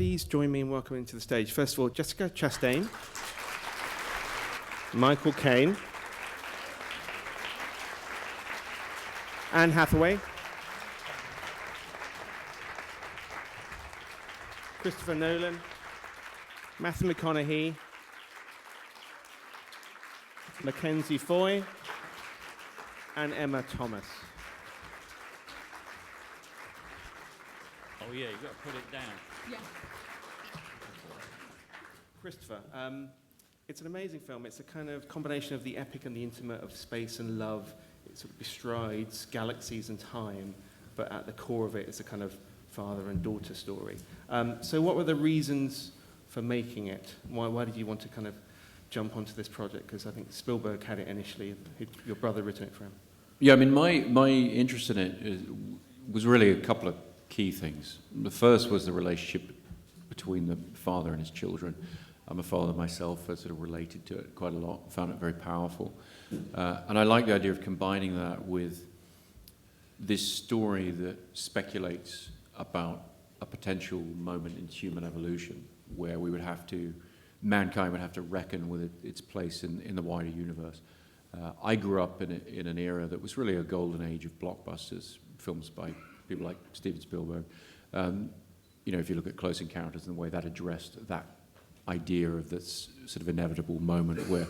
please join me in welcoming to the stage, first of all, Jessica Chastain, Michael Caine, Anne Hathaway, Christopher Nolan, Matthew McConaughey, Mackenzie Foy, and Emma Thomas. Oh yeah, you've got to put it down. Yeah. Christopher, it's an amazing film. It's a kind of combination of the epic and the intimate, of space and love. It sort of bestrides galaxies and time, but at the core of it is a kind of father and daughter story. So what were the reasons for making it? Why did you want to kind of jump onto this project? Because I think Spielberg had it initially. Your brother written it for him. Yeah, I mean, my interest in it was really a couple of key things. The first was the relationship between the father and his children. I'm a father myself, I sort of related to it quite a lot, found it very powerful. And I like the idea of combining that with this story that speculates about a potential moment in human evolution where mankind would have to reckon with its place in the wider universe. I grew up in an era that was really a golden age of blockbusters, films by people like Steven Spielberg. If you look at Close Encounters and the way that addressed that idea of this sort of inevitable moment where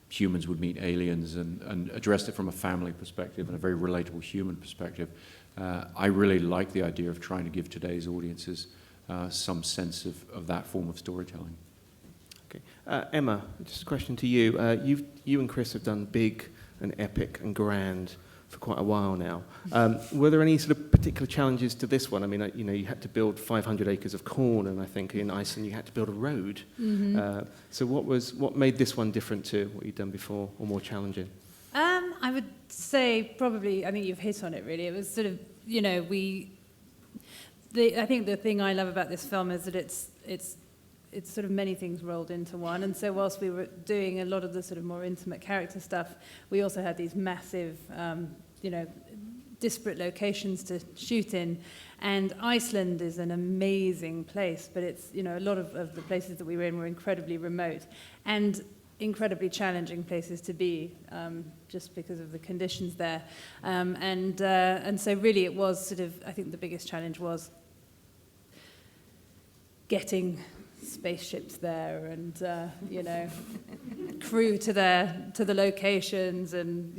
humans would meet aliens and addressed it from a family perspective and a very relatable human perspective. I really like the idea of trying to give today's audiences some sense of that form of storytelling. Okay. Emma, just a question to you. You and Chris have done big and epic and grand for quite a while now. Were there any sort of particular challenges to this one? I mean, you had to build 500 acres of corn, and I think in Iceland you had to build a road. Mm-hmm. So what made this one different to what you'd done before, or more challenging? I would say probably, I think you've hit on it really. It was sort of, I think the thing I love about this film is that it's sort of many things rolled into one. And so whilst we were doing a lot of the sort of more intimate character stuff, we also had these massive, disparate locations to shoot in. And Iceland is an amazing place, but it's, a lot of the places that we were in were incredibly remote and incredibly challenging places to be, just because of the conditions there. And so really it was sort of, I think the biggest challenge was getting spaceships there and crew to the locations, and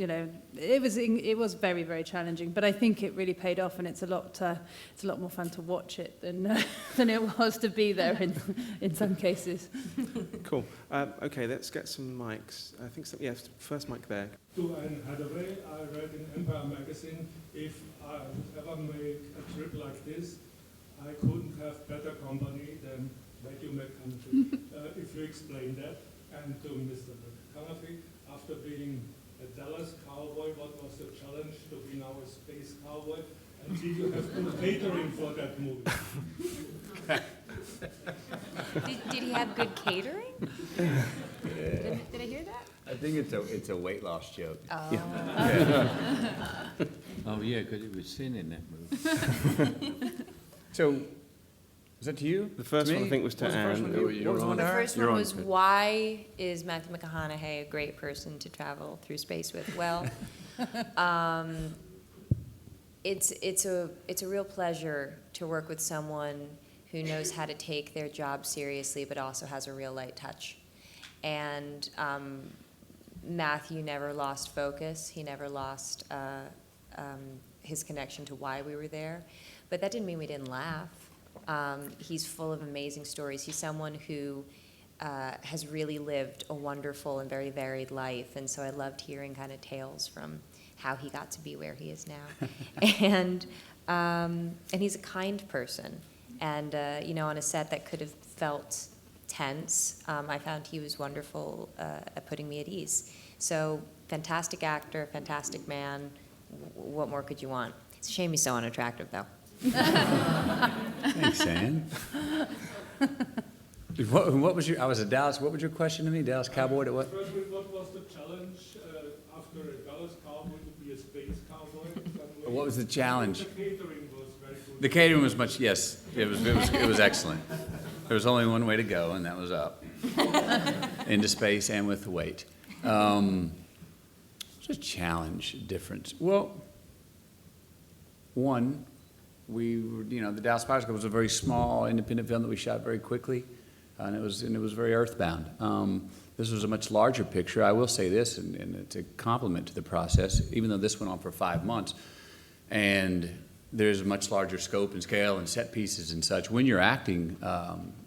it was very, very challenging, but I think it really paid off, and it's a lot more fun to watch it than it was to be there in some cases. Cool. Okay, let's get some mics. I think so. Yes, first mic there. To Anne Hathaway, I read in Empire magazine, if I would ever make a trip like this, I couldn't have better company than Matthew McConaughey. If you explain that. And to Mr. McConaughey, after being a Dallas cowboy, what was the challenge to be now a space cowboy? And did you have good catering for that movie? Did he have good catering? Did I hear that? I think it's a weight loss joke. Oh. Yeah. Oh yeah, because it was sin in that movie. So, is that to you? The first one I think was to Anne. The first one was, why is Matthew McConaughey a great person to travel through space with? Well, it's a real pleasure to work with someone who knows how to take their job seriously, but also has a real light touch. And Matthew never lost focus. He never lost his connection to why we were there. But that didn't mean we didn't laugh. He's full of amazing stories. He's someone who has really lived a wonderful and very varied life, and so I loved hearing kind of tales from how he got to be where he is now. And he's a kind person, and on a set that could have felt tense, I found he was wonderful at putting me at ease. So fantastic actor, fantastic man. What more could you want? It's a shame he's so unattractive, though. Thanks, Anne. What was your? I was a Dallas. What was your question to me? Dallas cowboy to what? What was the challenge after a Dallas cowboy to be a space cowboy? What was the challenge? The catering was very good. The catering was much, yes. It was excellent. There was only one way to go, and that was up. Into space and with the weight. It's a challenge, difference. Well, one, the Dallas Buyers Club was a very small independent film that we shot very quickly, and it was very earthbound. This was a much larger picture. I will say this, and it's a compliment to the process, even though this went on for 5 months, and there's a much larger scope and scale and set pieces and such. When you're acting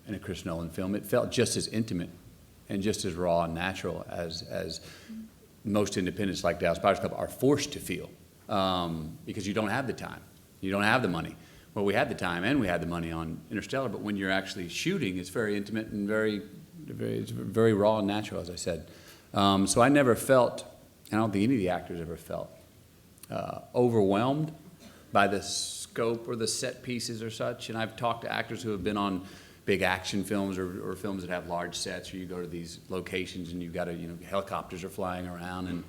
in a Chris Nolan film, it felt just as intimate and just as raw and natural as most independents like Dallas Buyers Club are forced to feel, because you don't have the time. You don't have the money. Well, we had the time and we had the money on Interstellar, but when you're actually shooting, it's very intimate and it's very raw and natural, as I said. So I never felt, I don't think any of the actors ever felt, overwhelmed by the scope or the set pieces or such. And I've talked to actors who have been on big action films or films that have large sets, or you go to these locations and you've got to, helicopters are flying around and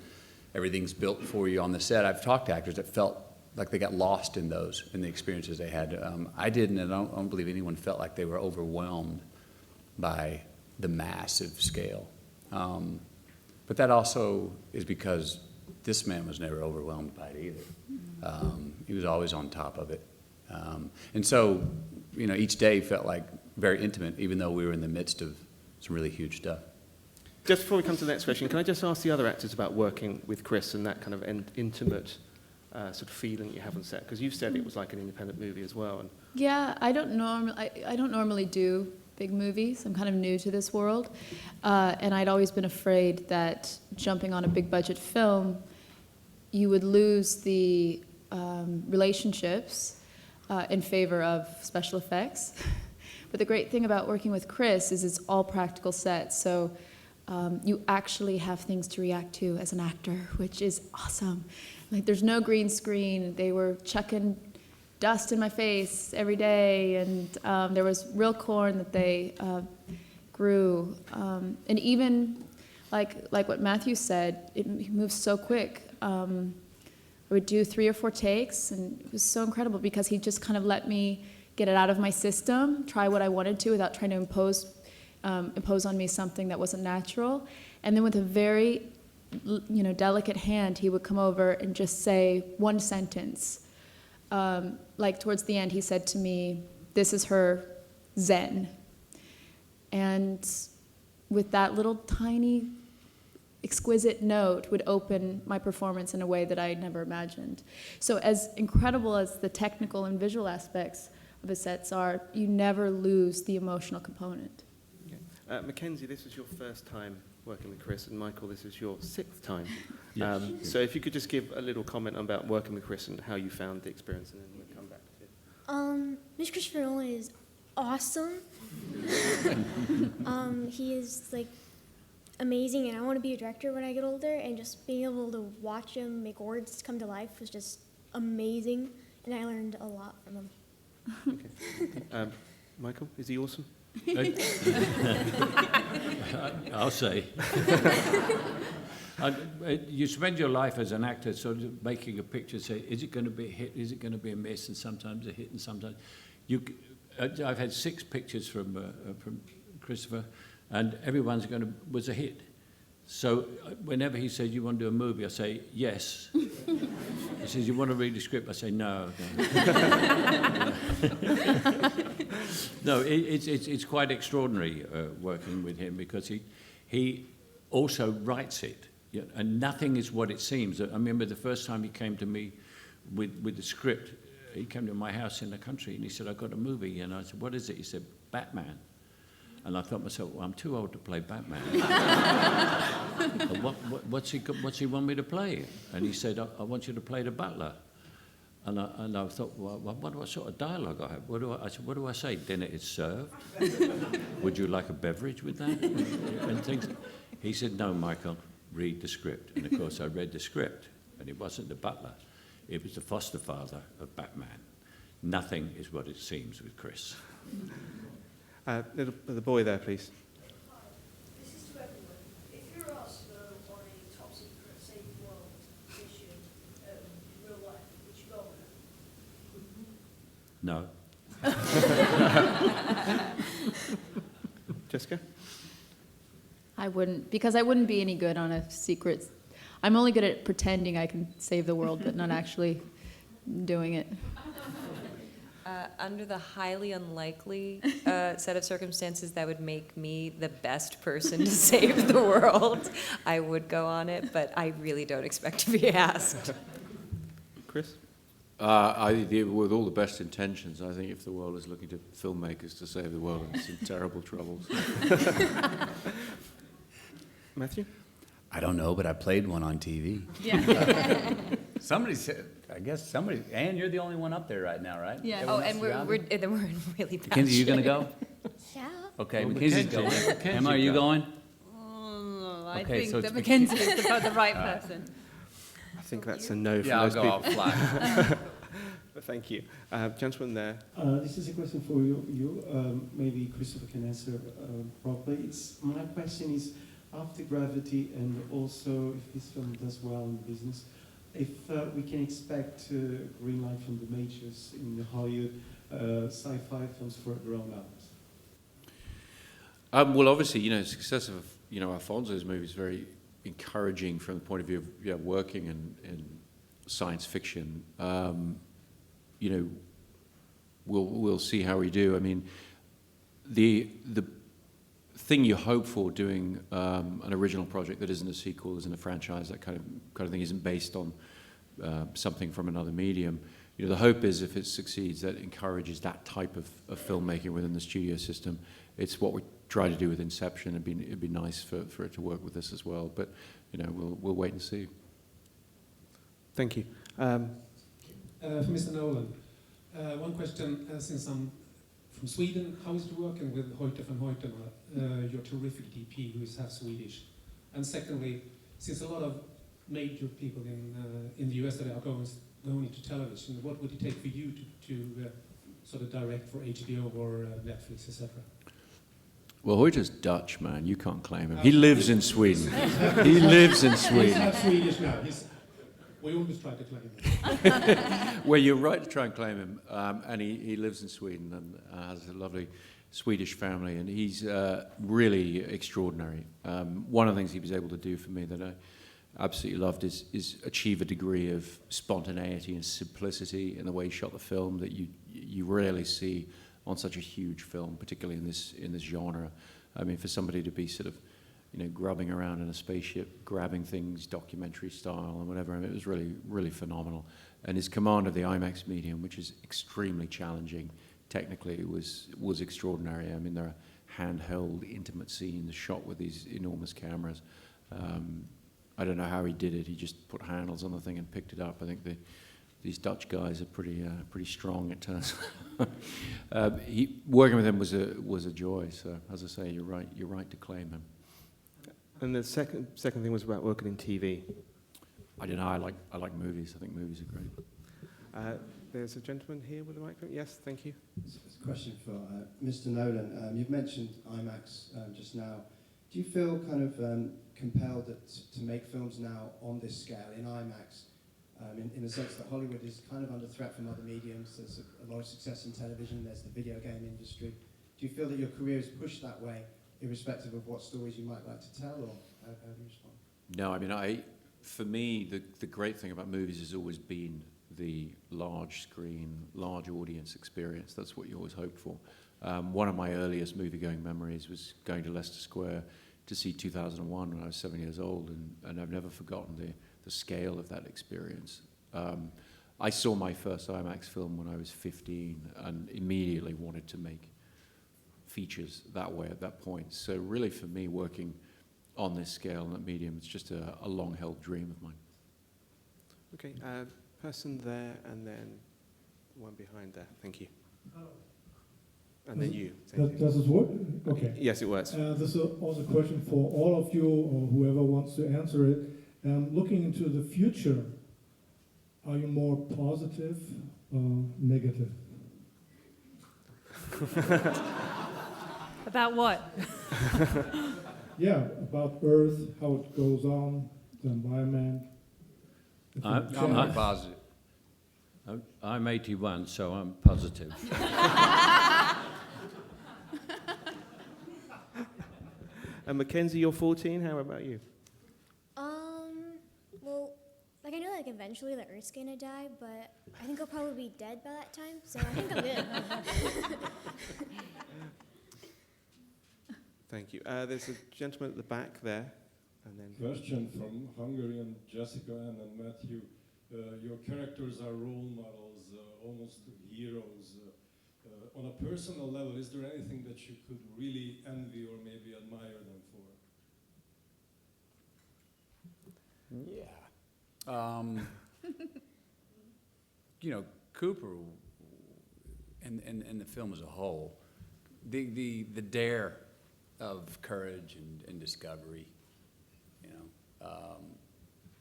everything's built for you on the set. I've talked to actors that felt like they got lost in the experiences they had. I didn't, and I don't believe anyone felt like they were overwhelmed by the massive scale. But that also is because this man was never overwhelmed by it either. He was always on top of it. And so, each day felt like very intimate, even though we were in the midst of some really huge stuff. Just before we come to the next question, can I just ask the other actors about working with Chris and that kind of intimate sort of feeling you have on set? Because you've said it was like an independent movie as well. And Yeah, I don't normally do big movies. I'm kind of new to this world, and I'd always been afraid that jumping on a big budget film, you would lose the relationships in favor of special effects. But the great thing about working with Chris is it's all practical sets, so you actually have things to react to as an actor, which is awesome. Like, there's no green screen. They were chucking dust in my face every day, and there was real corn that they grew. And even like what Matthew said, it moves so quick. I would do 3 or 4 takes, and it was so incredible because he just kind of let me get it out of my system, try what I wanted to without trying to impose on me something that wasn't natural. And then with a very delicate hand, he would come over and just say one sentence. Like towards the end, he said to me, "This is her zen." And with that little tiny, exquisite note would open my performance in a way that I had never imagined. So as incredible as the technical and visual aspects of the sets are, you never lose the emotional component. okay. Mackenzie, this was your first time working with Chris, and Michael, this is your 6th time. Yes. So if you could just give a little comment about working with Chris and how you found the experience, and then we'll come back to it. Mr. Christopher Nolan is awesome. He is amazing, and I want to be a director when I get older, and just being able to watch him make words come to life was just amazing, and I learned a lot from him. Okay. Michael, is he awesome? I'll say. You spend your life as an actor sort of making a picture, say, is it going to be a hit, is it going to be a miss, and sometimes a hit, and sometimes... I've had 6 pictures from Christopher, and everyone's was a hit. So whenever he says, "You want to do a movie?" I say, "Yes." He says, "You want to read the script?" I say, "No." No, it's quite extraordinary working with him, because he also writes it, and nothing is what it seems. I remember the first time he came to me with the script. He came to my house in the country, and he said, "I've got a movie." And I said, "What is it?" He said, "Batman." And I thought to myself, well, I'm too old to play Batman. What's he want me to play? And he said, I want you to play the butler. And I thought, well, what sort of dialogue I have? I said, what do I say? Dinner is served. Would you like a beverage with that? And things. He said, "No, Michael, read the script." And of course, I read the script, and it wasn't the butler. It was the foster father of Batman. Nothing is what it seems with Chris. The boy there, please. This is to everyone. If you're asked to go on a top secret save the world mission in real life, would you go on it? No. Jessica? I wouldn't, because I wouldn't be any good on a secret. I'm only good at pretending I can save the world, but not actually doing it. Under the highly unlikely set of circumstances that would make me the best person to save the world, I would go on it, but I really don't expect to be asked. Chris? With all the best intentions, I think if the world is looking to filmmakers to save the world, it's in terrible trouble. Matthew? I don't know, but I played one on TV. Yeah. Somebody said, I guess somebody, Anne, you're the only one up there right now, right? Yeah. Everyone Oh, else and is around we're you? in really bad Mackenzie, you gonna shape. go? Yeah. Okay, Well, Mackenzie's Mackenzie- going. Mackenzie Emma, are you go. going? I Okay, think so that it's Mackenzie is the right person. I think that's a no from Yeah, I'll most go, people. I'll fly. But thank you. Gentleman there. This is a question for you. Maybe Christopher can answer properly. My question is, after Gravity and also if this film does well in business, if we can expect green light from the majors in Hollywood, sci-fi films further on out? Well, obviously, the success of Alfonso's movie is very encouraging from the point of view of working in science fiction. We'll see how we do. I mean, the thing you hope for doing an original project that isn't a sequel, isn't a franchise, that kind of thing isn't based on something from another medium. The hope is if it succeeds, that it encourages that type of filmmaking within the studio system. It's what we try to do with Inception. It'd be nice for it to work with this as well. But we'll wait and see. Thank you. For Mr. Nolan, one question, since I'm from Sweden, how is it working with Hoyte van Hoytema, your terrific DP who is half Swedish? And secondly, since a lot of major people in the US that are going into television, what would it take for you to sort of direct for HBO or Netflix, etc.? Well, Hoyte's Dutch, man. You can't claim him. He lives in Sweden. He lives in He's Sweden. half Swedish now. We always try to claim him. Well, you're right to try and claim him. And he lives in Sweden and has a lovely Swedish family. And he's really extraordinary. One of the things he was able to do for me that I absolutely loved is achieve a degree of spontaneity and simplicity in the way he shot the film that you rarely see on such a huge film, particularly in this genre. I mean, for somebody to be sort of, grubbing around in a spaceship, grabbing things documentary style and whatever, I mean, it was really, really phenomenal. And his command of the IMAX medium, which is extremely challenging technically, was extraordinary. I mean, there are handheld, intimate scenes shot with these enormous cameras. I don't know how he did it. He just put handles on the thing and picked it up. I think these Dutch guys are pretty strong, it turns out. Working with him was a joy. So, as I say, you're right to claim him. And the second thing was about working in TV. I don't know. I like movies. I think movies are great. There's a gentleman here with a microphone. Yes, thank you. It's a question for Mr. Nolan. You've mentioned IMAX just now. Do you feel kind of compelled to make films now on this scale in IMAX, in the sense that Hollywood is kind of under threat from other mediums? There's a lot of success in television. There's the video game industry. Do you feel that your career is pushed that way, irrespective of what stories you might like to tell, or how do you respond? No, I mean, for me, the great thing about movies has always been the large screen, large audience experience. That's what you always hope for. One of my earliest movie-going memories was going to Leicester Square to see 2001 when I was 7 years old, and I've never forgotten the scale of that experience. I saw my first IMAX film when I was 15 and immediately wanted to make features that way at that point. So really for me, working on this scale and that medium, it's just a long-held dream of mine. Okay, person there and then one behind there. Thank you. And then you. Does it work? Okay. Yes, it works. This is also a question for all of you or whoever wants to answer it. Looking into the future, are you more positive or negative? About what? Yeah, about Earth, how it goes on, the environment. I'm positive. I'm 81, so I'm positive. And Mackenzie, you're 14. How about you? Well, like I know like eventually the Earth's gonna die, but I think I'll probably be dead by that time, so I think I'm good. Thank you. There's a gentleman at the back there, and then. Question from Hungarian Jessica Ann and Matthew. Your characters are role models, almost heroes. On a personal level, is there anything that you could really envy or maybe admire them for? Yeah. You know, Cooper and the film as a whole, the dare of courage and discovery, you know,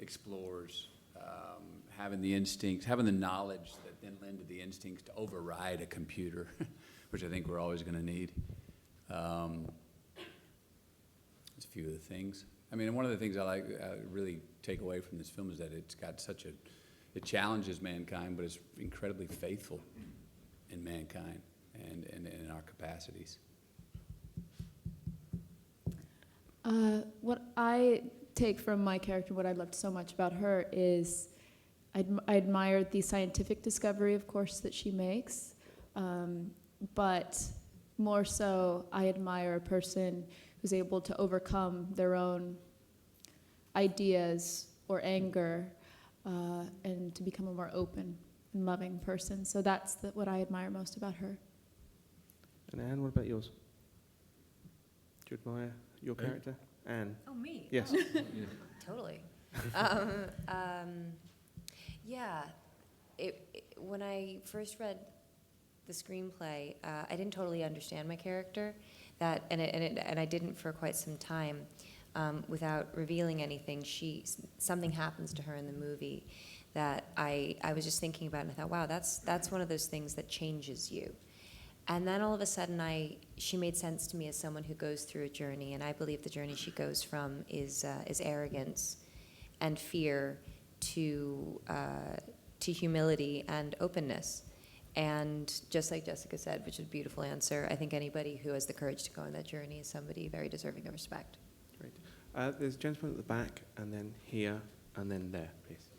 explores, having the instincts, having the knowledge that then lend to the instincts to override a computer, which I think we're always going to need. It's a few of the things. I mean, one of the things I really take away from this film is that it's got such it challenges mankind, but it's incredibly faithful in mankind and in our capacities. What I take from my character, what I loved so much about her is I admired the scientific discovery, of course, that she makes, but more so I admire a person who's able to overcome their own ideas or anger and to become a more open and loving person. So that's what I admire most about her. And Anne, what about yours? Do you admire your character? Anne? Oh, me? Yes. Oh. Yeah. Totally. Yeah. When I first read the screenplay, I didn't totally understand my character, and I didn't for quite some time. Without revealing anything, something happens to her in the movie that I was just thinking about, and I thought, wow, that's one of those things that changes you. And then all of a sudden, she made sense to me as someone who goes through a journey, and I believe the journey she goes from is arrogance and fear to humility and openness. And just like Jessica said, which is a beautiful answer, I think anybody who has the courage to go on that journey is somebody very deserving of respect. Great. There's a gentleman at the back, and then here, and then there, please.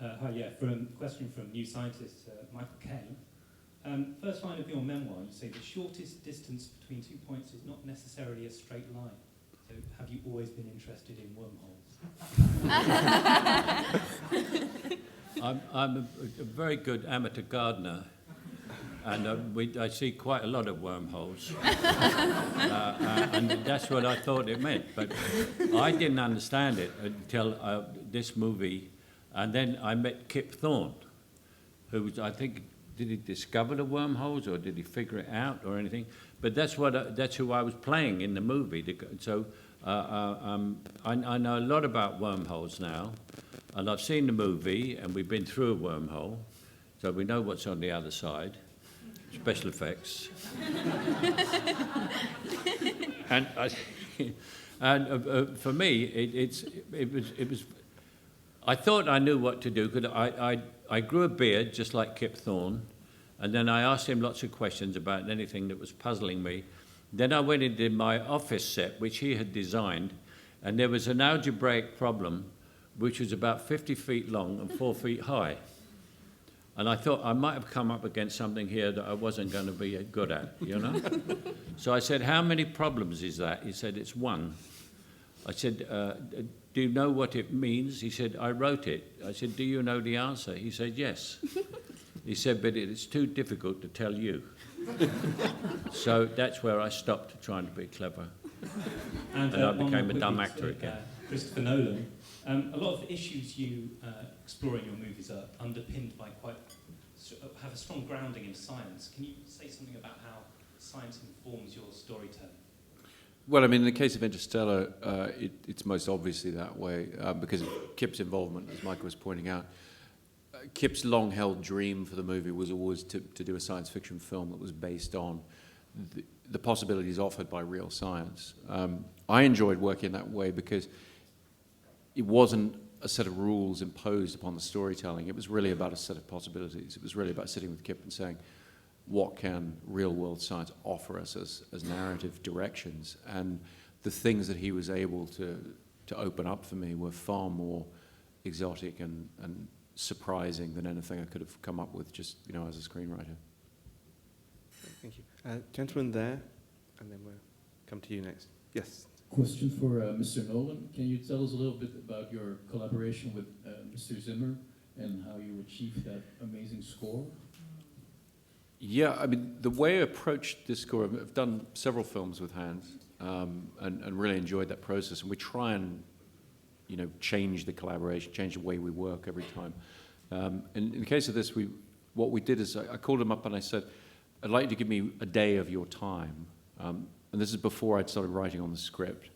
Hi, yeah, question from New Scientist, Michael Kane. First line of your memoir, you say the shortest distance between 2 points is not necessarily a straight line. So have you always been interested in wormholes? I'm a very good amateur gardener, and I see quite a lot of wormholes. And that's what I thought it meant. But I didn't understand it until this movie, and then I met Kip Thorne, who was, I think, did he discover the wormholes or did he figure it out or anything? But that's who I was playing in the movie. So I know a lot about wormholes now, and I've seen the movie, and we've been through a wormhole, so we know what's on the other side. Special effects. and for me, it was. I thought I knew what to do because I grew a beard just like Kip Thorne, and then I asked him lots of questions about anything that was puzzling me. Then I went into my office set, which he had designed, and there was an algebraic problem which was about 50 feet long and 4 feet high. And I thought I might have come up against something here that I wasn't going to be good at, you know? So I said, how many problems is that? He said, it's one. I said, do you know what it means? He said, I wrote it. I said, do you know the answer? He said, yes. He said, but it's too difficult to tell you. So that's where I stopped trying to be clever. And I became a dumb actor again. Christopher Nolan. A lot of the issues you explore in your movies are underpinned by have a strong grounding in science. Can you say something about how science informs your storytelling? Well, I mean, in the case of Interstellar, it's most obviously that way because of Kip's involvement, as Michael was pointing out. Kip's long-held dream for the movie was always to do a science fiction film that was based on the possibilities offered by real science. I enjoyed working that way because it wasn't a set of rules imposed upon the storytelling. It was really about a set of possibilities. It was really about sitting with Kip and saying, what can real-world science offer us as narrative directions? And the things that he was able to open up for me were far more exotic and surprising than anything I could have come up with just, as a screenwriter. Thank you. Gentleman there, and then we'll come to you next. Yes. Question for Mr. Nolan. Can you tell us a little bit about your collaboration with Mr. Zimmer and how you achieved that amazing score? Yeah, I mean, the way I approached this score, I've done several films with Hans, and really enjoyed that process. And we try and, change the collaboration, change the way we work every time. In the case of this, what we did is I called him up and I said, I'd like you to give me a day of your time. And this is before I'd started writing on the script.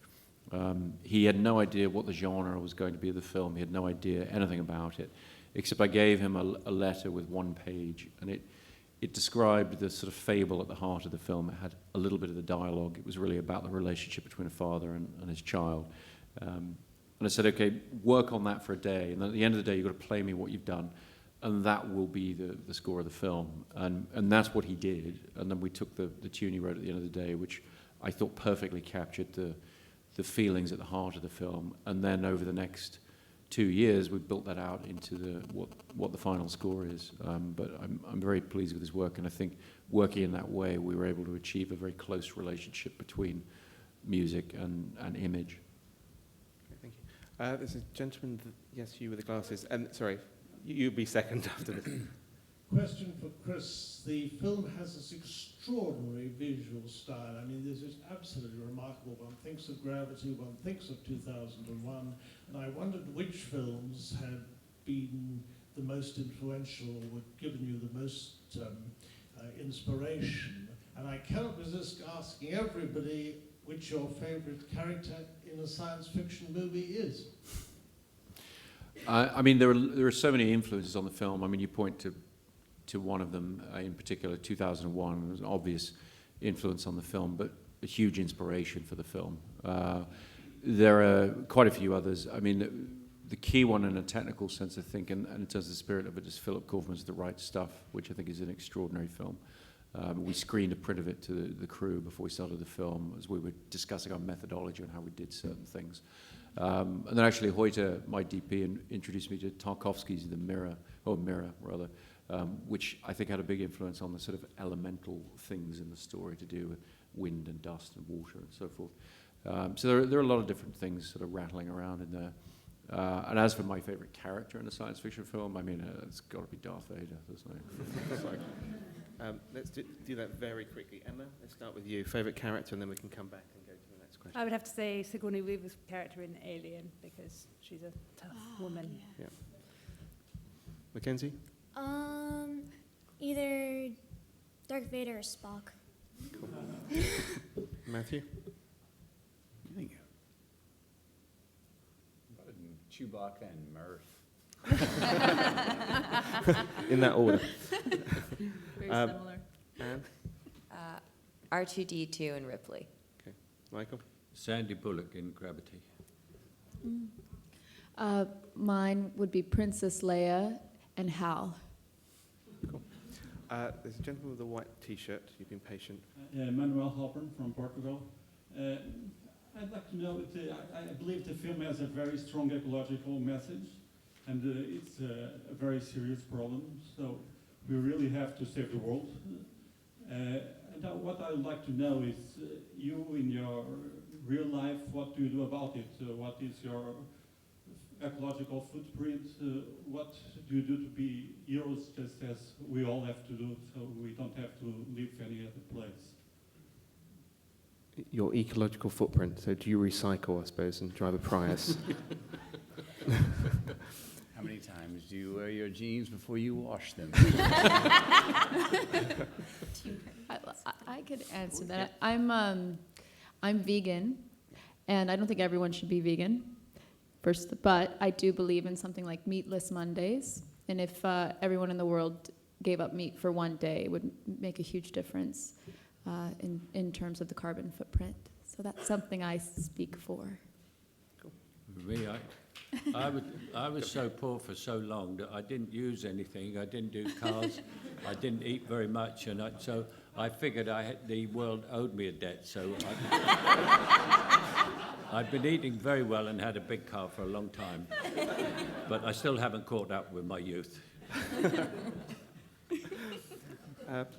He had no idea what the genre was going to be of the film. He had no idea anything about it, except I gave him a letter with one page, and it described the sort of fable at the heart of the film. It had a little bit of the dialogue. It was really about the relationship between a father and his child. And I said, okay, work on that for a day, and then at the end of the day, you've got to play me what you've done, and that will be the score of the film. And that's what he did. And then we took the tune he wrote at the end of the day, which I thought perfectly captured the feelings at the heart of the film. And then over the next 2 years, we built that out into what the final score is. But I'm very pleased with his work, and I think working in that way, we were able to achieve a very close relationship between music and image. Okay, thank you. There's a gentleman, yes, you with the glasses. And sorry, you'll be second after this. Question for Chris. The film has this extraordinary visual style. I mean, this is absolutely remarkable. One thinks of Gravity, one thinks of 2001, and I wondered which films had been the most influential or had given you the most inspiration. And I cannot resist asking everybody which your favorite character in a science fiction movie is. I mean, there are so many influences on the film. I mean, you point to one of them in particular, 2001, was an obvious influence on the film, but a huge inspiration for the film. There are quite a few others. I mean, the key one in a technical sense, I think, and in terms of the spirit of it, is Philip Kaufman's The Right Stuff, which I think is an extraordinary film. We screened a print of it to the crew before we started the film, as we were discussing our methodology and how we did certain things. And then actually Hoyte, my DP, introduced me to Tarkovsky's Mirror, which I think had a big influence on the sort of elemental things in the story to do with wind and dust and water and so forth. So there are a lot of different things sort of rattling around in there. And as for my favorite character in a science fiction film, I mean, it's got to be Darth Vader, isn't it? It's like, let's do that very quickly. Emma, let's start with you. Favorite character, and then we can come back and go to the next question. I would have to say Sigourney Weaver's character in Alien, because she's a tough woman. Yeah. Mackenzie? Either Darth Vader or Spock. Cool. Matthew? Thank you. Chewbacca and Murph. In that order. Very similar. Anne? R2-D2 and Ripley. Okay. Michael? Sandy Bullock in Gravity. Mine would be Princess Leia and Hal. Cool. There's a gentleman with a white T-shirt. You've been patient. Manuel Halpern from Portugal. I'd like to know, I believe the film has a very strong ecological message, and it's a very serious problem, so we really have to save the world. And what I would like to know is, you in your real life, what do you do about it? What is your ecological footprint? What do you do to be heroes, just as we all have to do, so we don't have to live any other place? Your ecological footprint. So do you recycle, I suppose, and drive a Prius? How many times do you wear your jeans before you wash them? I could answer that. I'm vegan, and I don't think everyone should be vegan. But I do believe in something like meatless Mondays, and if everyone in the world gave up meat for one day, it would make a huge difference in terms of the carbon footprint. So that's something I speak for. Cool. Me, I was so poor for so long that I didn't use anything. I didn't do cars. I didn't eat very much, and so I figured the world owed me a debt, so I've been eating very well and had a big car for a long time, but I still haven't caught up with my youth.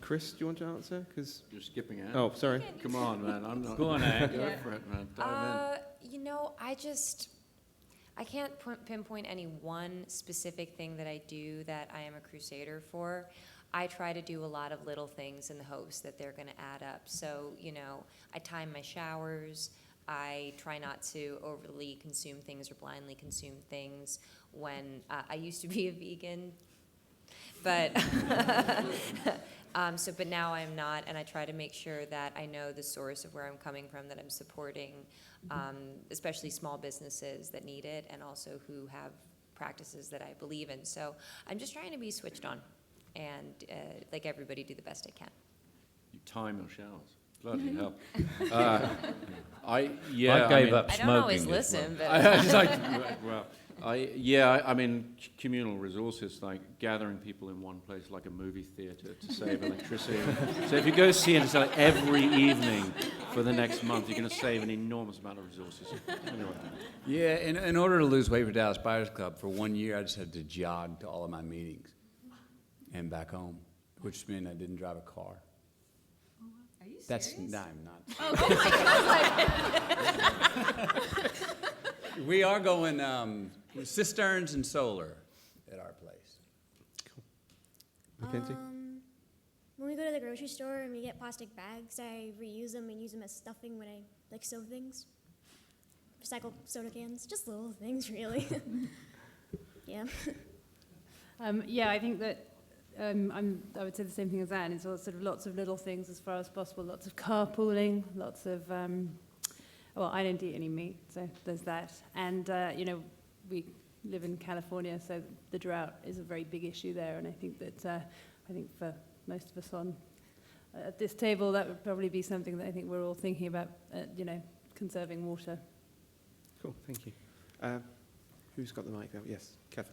Chris, do you want to answer? Because you're skipping out. Oh, sorry. Come on, man. I'm not. Go on, Anne. Go for it, man. Dive You know, I can't pinpoint any one specific thing that I do that I am a crusader for. I try to do a lot of little things in the hopes that they're going to add up. So, you know, I time my showers. I try not to overly consume things or blindly consume things. When I used to be a vegan, but but now I'm not, and I try to make sure that I know the source of where I'm coming from, that I'm supporting, especially small businesses that need it, and also who have practices that I believe in. So I'm just trying to be switched on, and like everybody, do the best I can. You time your showers. Bloody hell. I gave up I smoking. don't always as listen, well, I mean, communal resources, like gathering people in one place, like a movie theater, to save electricity. So if you go see Interstellar every evening for the next month, you're going to save an enormous amount of resources. Anyway. Yeah, in order to lose weight for Dallas Buyers Club, for 1 year, I just had to jog to all of my meetings and back home, which meant I didn't drive a car. Are you That's serious? no, I'm not. Oh my God! We are going cisterns and solar at our place. Mackenzie? When we go to the grocery store and we get plastic bags, I reuse them and use them as stuffing when I sew things. Recycle soda cans, just little things, really. Yeah. Yeah, I think that I would say the same thing as Anne. It's all sort of lots of little things as far as possible. Lots of carpooling, lots of well, I don't eat any meat, so there's that. And you know, we live in California, so the drought is a very big issue there. And I think that I think for most of us on at this table, that would probably be something that I think we're all thinking about. You know, conserving water. Cool, thank you. Who's got the mic there? Yes, Kevin.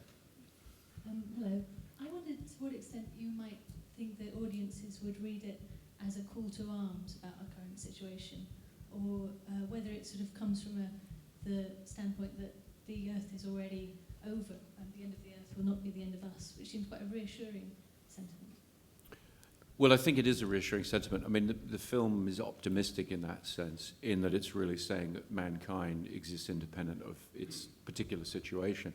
Hello. I wondered to what extent you might think that audiences would read it as a call to arms about our current situation, or whether it sort of comes from the standpoint that the Earth is already over and the end of the Earth will not be the end of us, which seems quite a reassuring sentiment. Well, I think it is a reassuring sentiment. I mean, the film is optimistic in that sense, in that it's really saying that mankind exists independent of its particular situation.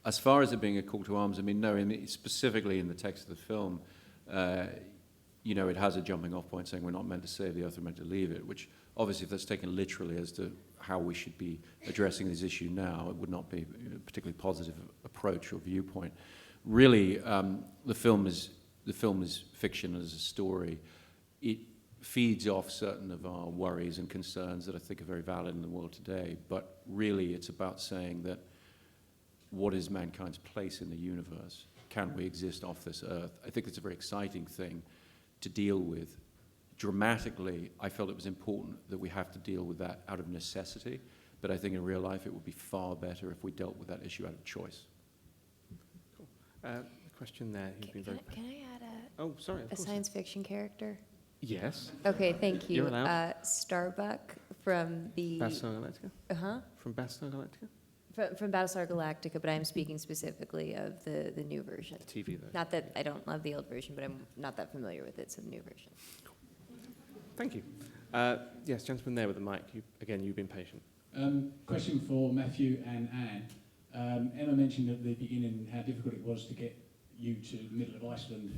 As far as it being a call to arms, I mean, no, specifically in the text of the film, you know, it has a jumping off point saying we're not meant to save the Earth, we're meant to leave it, which obviously if that's taken literally as to how we should be addressing this issue now, it would not be a particularly positive approach or viewpoint. Really, the film is fiction as a story. It feeds off certain of our worries and concerns that I think are very valid in the world today, but really it's about saying that what is mankind's place in the universe? Can we exist off this earth? I think it's a very exciting thing to deal with. Dramatically, I felt it was important that we have to deal with that out of necessity, but I think in real life it would be far better if we dealt with that issue out of choice. Cool. A question there. Who's been very Can I add oh, sorry, of a course. science fiction character? Yes. Okay, thank you. You're allowed. Starbuck from the... Battlestar Galactica? Uh-huh. From Battlestar Galactica? From Battlestar Galactica, but I'm speaking specifically of the new version. The TV, though. Not that I don't love the old version, but I'm not that familiar with it, so the new version. Thank you. Yes, gentleman there with the mic. Again, you've been patient. Question for Matthew and Anne. Emma mentioned at the beginning how difficult it was to get you to the middle of Iceland,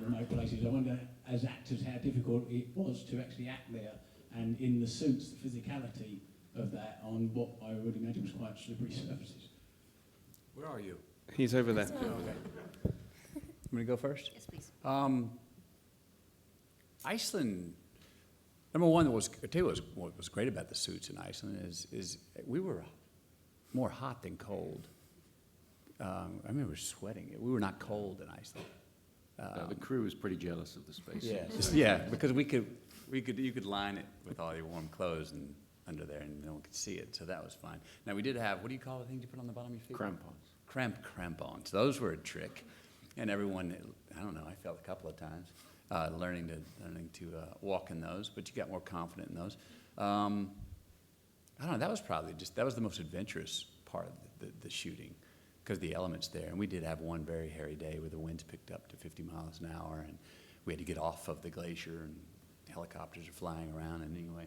remote places. I wonder, as actors, how difficult it was to actually act there, and in the suits, the physicality of that on what I would imagine was quite slippery surfaces. Where are you? He's over there. Oh, okay. I'm going to go first? Yes, please. Iceland, number one, I'll tell you what was great about the suits in Iceland is we were more hot than cold. I remember sweating. We were not cold in Iceland. The crew was pretty jealous of the space. Yeah, because you could line it with all your warm clothes and under there, and no one could see it, so that was fine. Now we did have, what do you call the things you put on the bottom of your feet? Crampons. Crampons. Those were a trick, and everyone, I don't know, I fell a couple of times. learning to walk in those, but you got more confident in those. I don't know, that was the most adventurous part of the shooting, because the elements there. And we did have one very hairy day where the winds picked up to 50 miles an hour, and we had to get off of the glacier, and helicopters are flying around. And anyway,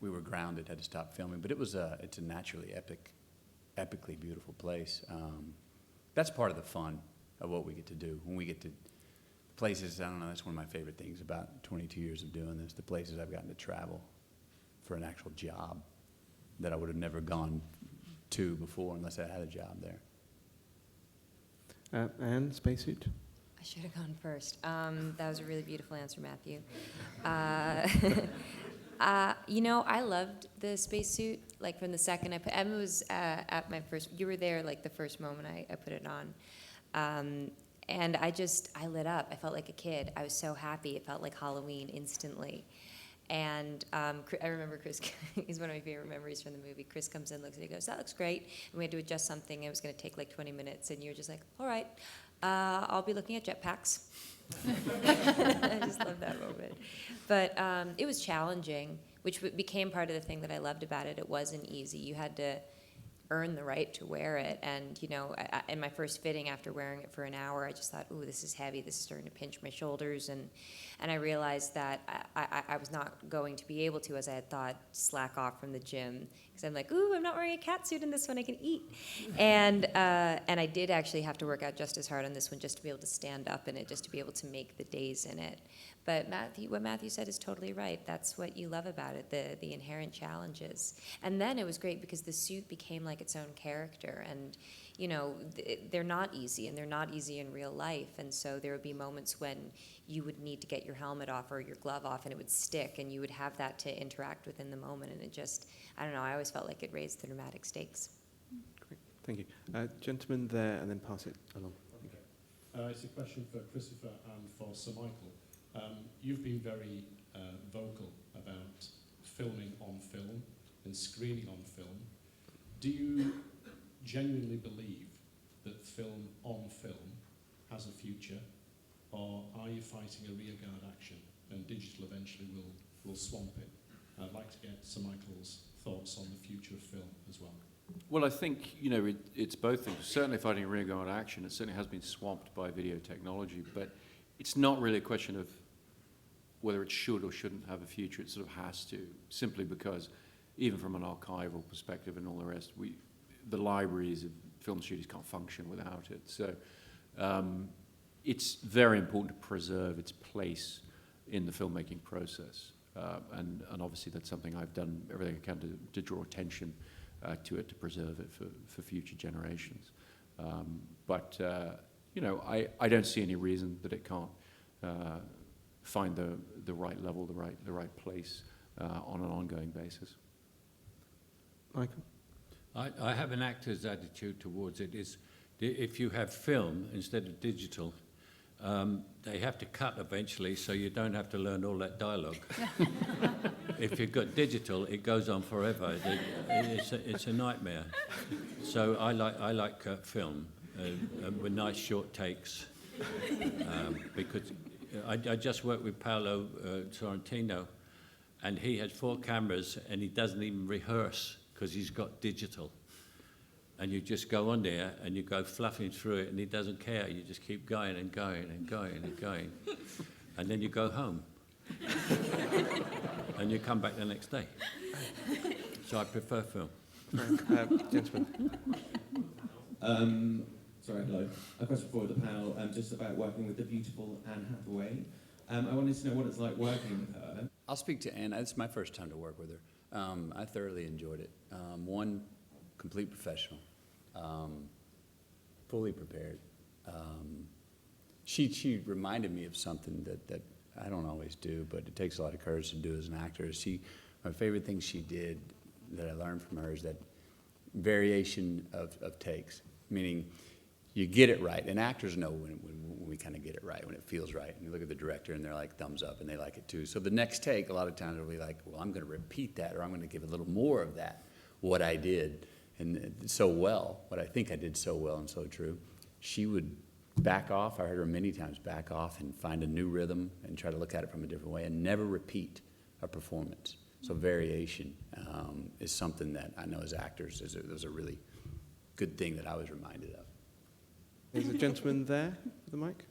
we were grounded, had to stop filming. But it's a naturally epically beautiful place. That's part of the fun of what we get to do. When we get to places, I don't know, that's one of my favorite things about 22 years of doing this, the places I've gotten to travel for an actual job that I would have never gone to before unless I had a job there. Anne, spacesuit? I should have gone first. That was a really beautiful answer, Matthew. You know, I loved the spacesuit. Like from the second Emma was at my first. You were there like the first moment I put it on, and I lit up. I felt like a kid. I was so happy. It felt like Halloween instantly. And I remember Chris, he's one of my favorite memories from the movie. Chris comes in, looks at it, goes, "That looks great." And we had to adjust something. It was going to take like 20 minutes. And you were just like, "All right, I'll be looking at jetpacks." I just love that moment. But it was challenging, which became part of the thing that I loved about it. It wasn't easy. You had to earn the right to wear it. And, you know, in my first fitting, after wearing it for an hour, I just thought, "Ooh, this is heavy. This is starting to pinch my shoulders." And I realized that I was not going to be able to, as I had thought, slack off from the gym. Because I'm like, "Ooh, I'm not wearing a cat suit in this one. I can eat." And I did actually have to work out just as hard on this one, just to be able to stand up in it, just to be able to make the days in it. But what Matthew said is totally right. That's what you love about it, the inherent challenges. And then it was great because the suit became like its own character. And, you know, they're not easy, and they're not easy in real life. And so there would be moments when you would need to get your helmet off or your glove off, and it would stick, and you would have that to interact with in the moment. And it just, I don't know, I always felt like it raised the dramatic stakes. Great, thank you. Gentleman there, and then pass it along. Okay. It's a question for Christopher and for Sir Michael. You've been very vocal about filming on film and screening on film. Do you genuinely believe that film on film has a future, or are you fighting a rearguard action and digital eventually will swamp it? I'd like to get Sir Michael's thoughts on the future of film as well. Well, I think, you know, it's both things. Certainly fighting a rearguard action, it certainly has been swamped by video technology, but it's not really a question of whether it should or shouldn't have a future. It sort of has to, simply because even from an archival perspective and all the rest, the libraries of film studios can't function without it. So it's very important to preserve its place in the filmmaking process. And obviously that's something I've done everything I can to draw attention to it, to preserve it for future generations. But you know, I don't see any reason that it can't find the right level, the right place on an ongoing basis. Michael? I have an actor's attitude towards it. Is if you have film instead of digital, they have to cut eventually, so you don't have to learn all that dialogue. If you've got digital, it goes on forever. It's a nightmare. So I like film with nice short takes, because I just worked with Paolo Sorrentino, and he has 4 cameras, and he doesn't even rehearse because he's got digital. And you just go on there and you go fluffing through it, and he doesn't care. You just keep going and going and going and going. And then you go home. And you come back the next day. So I prefer film. Gentlemen. Sorry, hello. A question for the panel, just about working with the beautiful Anne Hathaway. I wanted to know what it's like working with her. I'll speak to Anne. It's my first time to work with her. I thoroughly enjoyed it. One, complete professional. Fully prepared. She reminded me of something that I don't always do, but it takes a lot of courage to do as an actor. My favorite thing she did that I learned from her is that variation of takes, meaning you get it right. And actors know when we kind of get it right, when it feels right. And you look at the director and they're like, thumbs up, and they like it too. So the next take, a lot of times, will be like, well, I'm going to repeat that, or I'm going to give a little more of that, what I did. And so well, what I think I did so well and so true, she would back off. I heard her many times back off and find a new rhythm and try to look at it from a different way and never repeat a performance. So variation is something that I know as actors is a really good thing that I was reminded of. There's a gentleman there with the mic.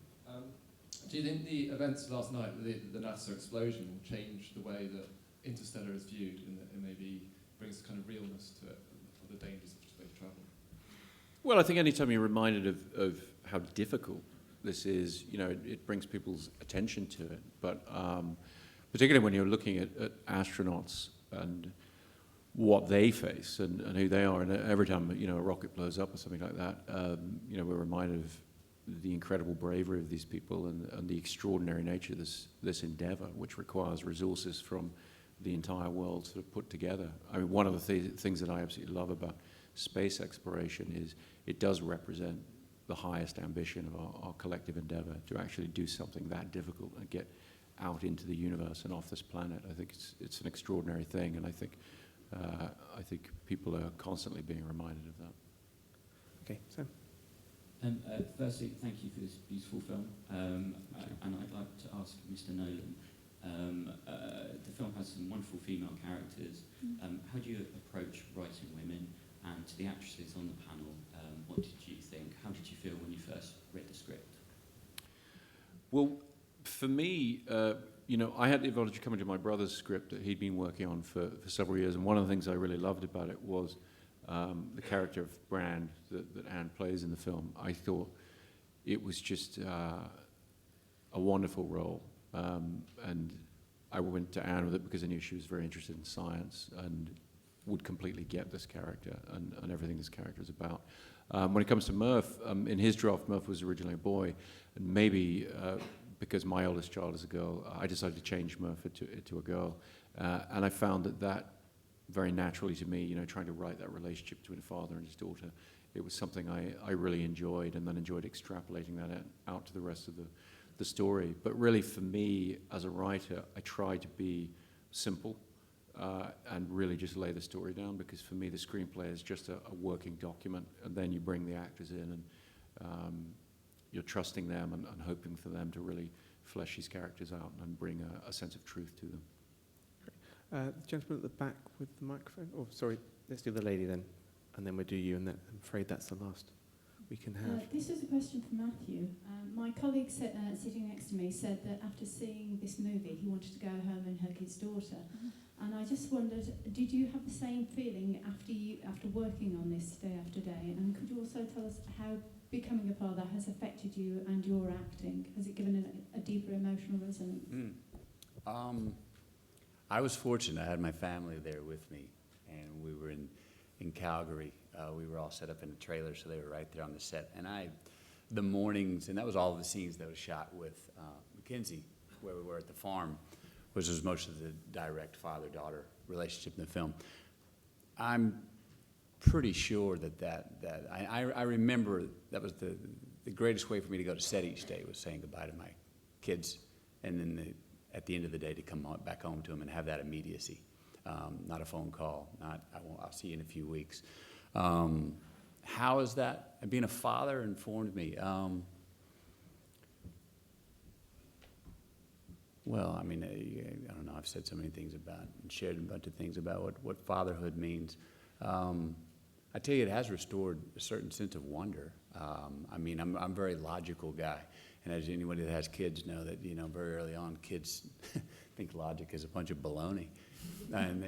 Do you think the events of last night, the NASA explosion, will change the way that Interstellar is viewed, and that it maybe brings a kind of realness to it, of the dangers of space travel? Well, I think anytime you're reminded of how difficult this is, it brings people's attention to it. But particularly when you're looking at astronauts and what they face and who they are, and every time a rocket blows up or something like that, we're reminded of the incredible bravery of these people and the extraordinary nature of this endeavor, which requires resources from the entire world sort of put together. I mean, one of the things that I absolutely love about space exploration is it does represent the highest ambition of our collective endeavor to actually do something that difficult and get out into the universe and off this planet. I think it's an extraordinary thing, and I think people are constantly being reminded of that. Okay, Sam. Firstly, thank you for this beautiful film, and I'd like to ask Mr. Nolan. The film has some wonderful female characters. How do you approach writing women? And to the actresses on the panel, what did you think? How did you feel when you first read the script? Well, for me, I had the advantage of coming to my brother's script that he'd been working on for several years, and one of the things I really loved about it was the character of Brand that Anne plays in the film. I thought it was just a wonderful role, and I went to Anne with it because I knew she was very interested in science and would completely get this character and everything this character is about. When it comes to Murph, in his draft, Murph was originally a boy, and maybe because my oldest child is a girl, I decided to change Murph to a girl, and I found that very naturally to me, trying to write that relationship between a father and his daughter, it was something I really enjoyed, and then enjoyed extrapolating that out to the rest of the story. But really, for me, as a writer, I tried to be simple and really just lay the story down, because for me, the screenplay is just a working document, and then you bring the actors in, and you're trusting them and hoping for them to really flesh these characters out and bring a sense of truth to them. The gentleman at the back with the microphone. Oh, sorry, let's do the lady then, and then we'll do you, and then I'm afraid that's the last we can have. This is a question for Matthew. My colleague sitting next to me said that after seeing this movie, he wanted to go home and hug his daughter. And I just wondered, did you have the same feeling after working on this day after day? And could you also tell us how becoming a father has affected you and your acting? Has it given a deeper emotional resonance? I was fortunate. I had my family there with me, and we were in Calgary. We were all set up in a trailer, so they were right there on the set. And the mornings, and that was all the scenes that was shot with Mackenzie, where we were at the farm, which was most of the direct father-daughter relationship in the film. I'm pretty sure that I remember that was the greatest way for me to go to set each day was saying goodbye to my kids, and then at the end of the day to come back home to them and have that immediacy. Not a phone call, I'll see you in a few weeks. How is that, being a father informed me? Well, I mean, I don't know, I've said so many things about and shared a bunch of things about what fatherhood means. I tell you, it has restored a certain sense of wonder. I mean, I'm a very logical guy. And as anybody that has kids know that, very early on, kids think logic is a bunch of baloney. And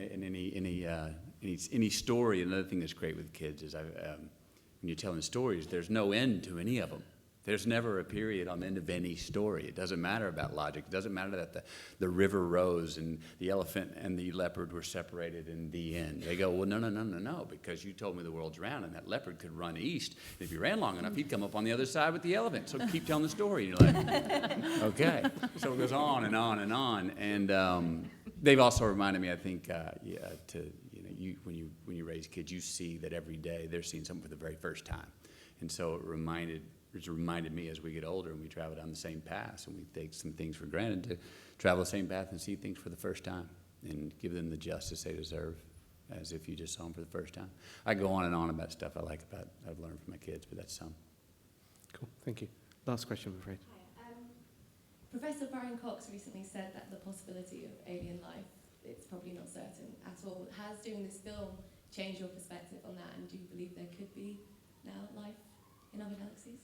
any story, another thing that's great with kids is when you're telling stories, there's no end to any of them. There's never a period on the end of any story. It doesn't matter about logic. It doesn't matter that the river rose and the elephant and the leopard were separated in the end. They go, well, no, because you told me the world's round and that leopard could run east. And if you ran long enough, he'd come up on the other side with the elephant. So keep telling the story. And you're like, okay. So it goes on and on and on. And they've also reminded me, I think, when you raise kids, you see that every day they're seeing something for the very first time. And so it's reminded me as we get older and we travel down the same paths and we take some things for granted to travel the same path and see things for the first time and give them the justice they deserve as if you just saw them for the first time. I go on and on about stuff I've learned from my kids, but that's some. Cool, thank you. Last question, I'm afraid. Professor Baron Cox recently said that the possibility of alien life, it's probably not certain at all. Has doing this film changed your perspective on that, and do you believe there could be now life in other galaxies?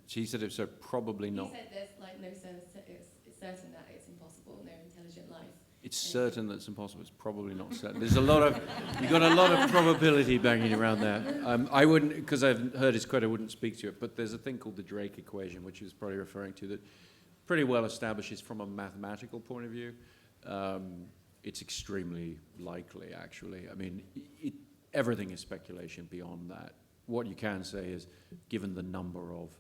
She said it's probably not. He said there's like no sense, it's certain that it's impossible, no intelligent life. It's certain that it's impossible. It's probably not certain. There's a lot of, you've got a lot of probability banging around there. I wouldn't, because I've heard his quote, I wouldn't speak to it, but there's a thing called the Drake equation, which he was probably referring to, that pretty well establishes from a mathematical point of view. It's extremely likely, actually. I mean, everything is speculation beyond that. What you can say is, given the number of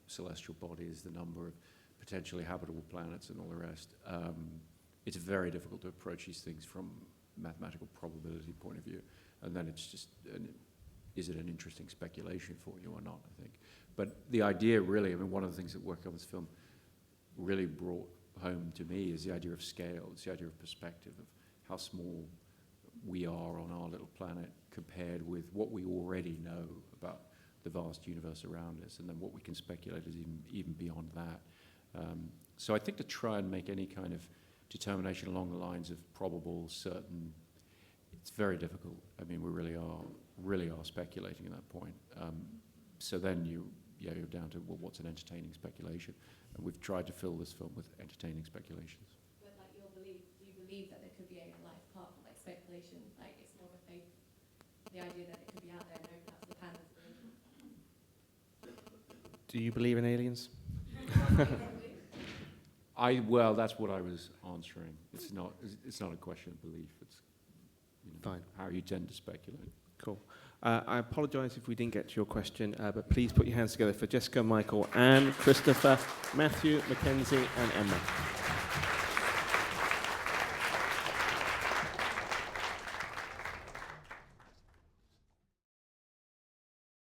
celestial bodies, the number of potentially habitable planets and all the rest, it's very difficult to approach these things from mathematical probability point of view. And then it's just, is it an interesting speculation for you or not, I think. But the idea really, I mean, one of the things that working on this film really brought home to me is the idea of scale. It's the idea of perspective, of how small we are on our little planet compared with what we already know about the vast universe around us, and then what we can speculate is even beyond that. So I think to try and make any kind of determination along the lines of probable, certain, it's very difficult. I mean, we really are speculating at that point. So then you're down to, well, what's an entertaining speculation? And we've tried to fill this film with entertaining speculations. But like your belief, do you believe that there could be alien life apart from like speculation? Like it's more of a faith, the idea that it could be out there, no, perhaps the panels. Do you believe in aliens? Well, that's what I was answering. It's not a question of belief. It's fine. How you tend to speculate. Cool. I apologise if we didn't get to your question, but please put your hands together for Jessica, Michael, Anne, Christopher, Matthew, Mackenzie, and Emma.